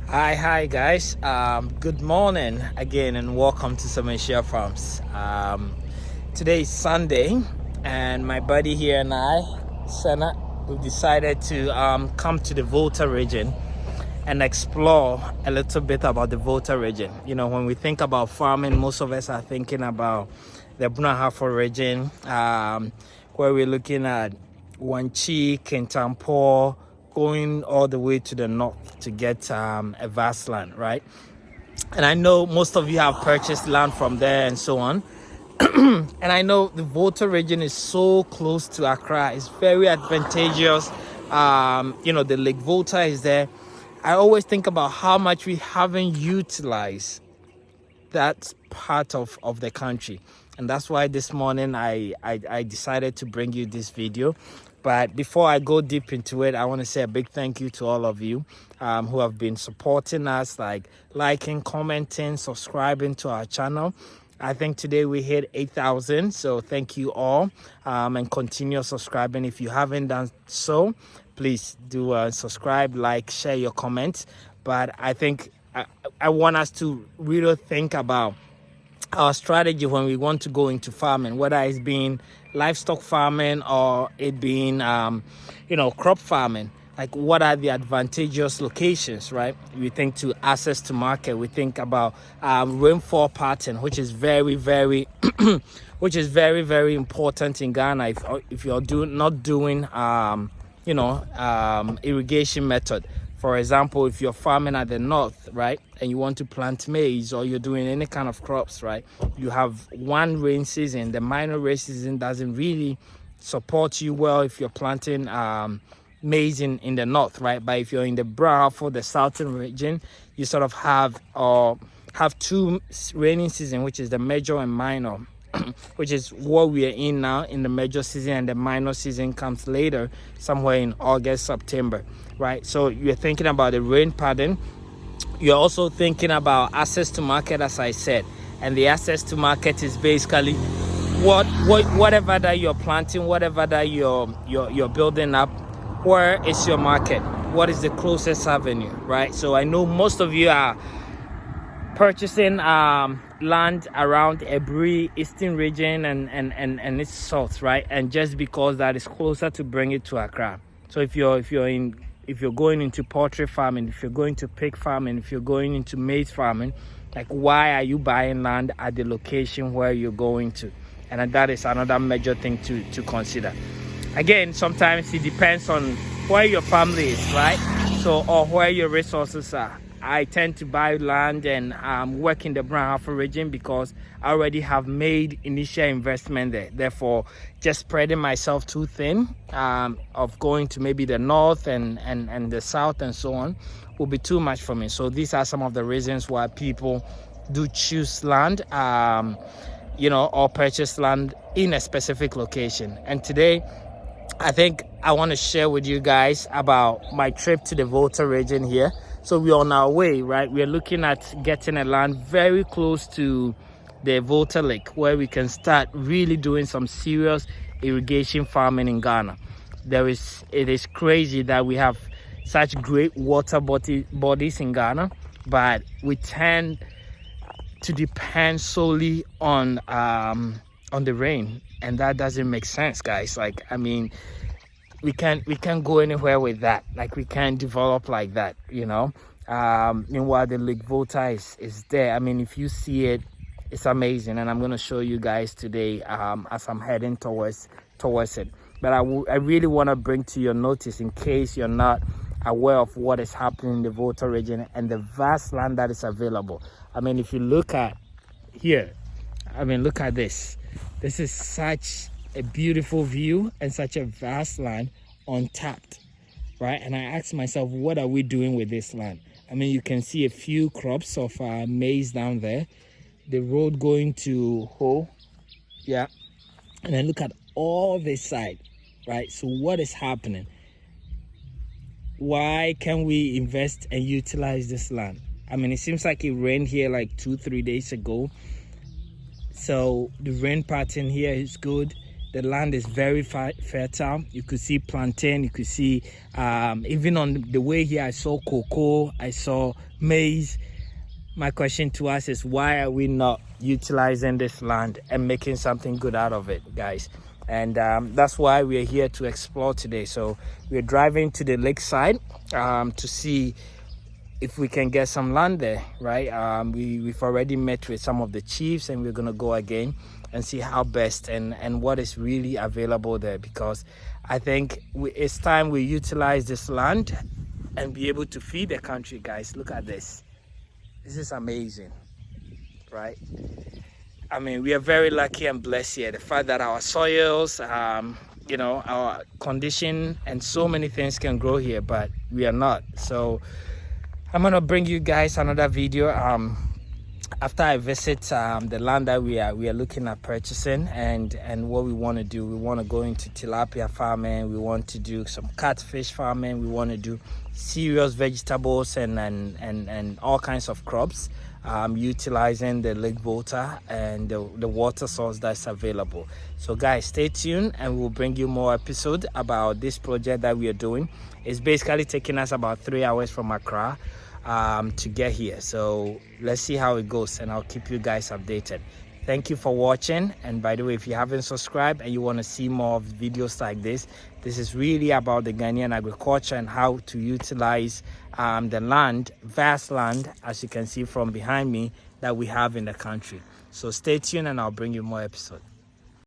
Hi guys. Good morning again, and welcome to Achimota Farms. Today is Sunday, and my buddy here and I, Senna, we've decided to come to the Volta region and explore a little bit about the Volta region. You know, when we think about farming, most of us are thinking about the Brunahafo region, where we're looking at Wanchi, Kintampo, going all the way to the north to get a vast land, right? And I know most of you have purchased land from there and so on. And I know the Volta region is so close to Accra. It's very advantageous. The Lake Volta is there. I always think about how much we haven't utilized that part of the country. And that's why this morning I decided to bring you this video. But before I go deep into it, I want to say a big thank you to all of you who have been supporting us, like liking, commenting, subscribing to our channel. I think today we hit 8,000, so thank you all, and continue subscribing. If you haven't done so, please do subscribe, like, share your comments. But I think I want us to really think about our strategy when we want to go into farming, whether it's being livestock farming or it being crop farming. Like, what are the advantageous locations, right? We think to access to market. We think about rainfall pattern, which is very very important in Ghana. If you're not doing irrigation method. For example, if you're farming at the north, right, and you want to plant maize, or you're doing any kind of crops, right, you have one rain season. The minor rain season doesn't really support you well if you're planting maize in the north, right? But if you're in the for the southern region, you sort of have two raining season, which is the major and minor, which is what we are in now in the major season, and the minor season comes later, somewhere in August, September, right? So you're thinking about the rain pattern. You're also thinking about access to market, as I said, and the access to market is basically whatever that you're planting, whatever that you're building up. Where is your market? What is the closest avenue, right? So I know most of you are purchasing land around Ebri, Eastern region, and its south, right? And just because that is closer to bring it to Accra. So if you're going into poultry farming, if you're going to pig farming, if you're going into maize farming, like, why are you buying land at the location where you're going to? And that is another major thing to consider. Again, sometimes it depends on where your family is, right? So, or where your resources are. I tend to buy land and work in the Brunahafo region because I already have made initial investment there. Therefore, just spreading myself too thin of going to maybe the north and the south and so on will be too much for me. So these are some of the reasons why people do choose land, or purchase land in a specific location. And today, I think I want to share with you guys about my trip to the Volta region here. So we're on our way, right? We're looking at getting a land very close to the Volta Lake, where we can start really doing some serious irrigation farming in Ghana. It is crazy that we have such great water bodies in Ghana, but we tend to depend solely on the rain, and that doesn't make sense, guys. Like, I mean, we can't go anywhere with that. Like, we can't develop like that, meanwhile the Lake Volta is there. I mean, if you see it, it's amazing, and I'm going to show you guys today as I'm heading towards it. But I really want to bring to your notice, in case you're not aware of what is happening in the Volta region and the vast land that is available. I mean, if you look at here, I mean, look at this. This is such a beautiful view and such a vast land untapped, right? And I asked myself, what are we doing with this land? I mean, you can see a few crops of maize down there, the road going to Ho, yeah, and then look at all this side, right? So what is happening? Why can we invest and utilize this land? I mean, it seems like it rained here like 2-3 days ago, so the rain pattern here is good. The land is very fertile. You could see plantain, you could see even on the way here I saw cocoa, I saw maize. My question to us is, why are we not utilizing this land and making something good out of it, guys? And that's why we're here to explore today. So we're driving to the lakeside to see if we can get some land there, right? We've already met with some of the chiefs, and we're gonna go again and see how best and what is really available there, because I think it's time we utilize this land and be able to feed the country, guys. Look at this. This is amazing, right? I mean, we are very lucky and blessed here. The fact that our soils, you know, our condition and so many things can grow here, but we are not. So I'm gonna bring you guys another video after I visit the land that we are looking at purchasing, and what we want to do. We want to go into tilapia farming, we want to do some catfish farming, we want to do serious vegetables and all kinds of crops, utilizing the Lake Volta and the water source that's available. So guys, stay tuned and we'll bring you more episodes about this project that we are doing. It's basically taking us about 3 hours from Accra to get here. So let's see how it goes, and I'll keep you guys updated. Thank you for watching. And by the way, if you haven't subscribed and you want to see more of videos like this is really about the Ghanaian agriculture and how to utilize the land, vast land, as you can see from behind me, that we have in the country. So stay tuned and I'll bring you more episodes.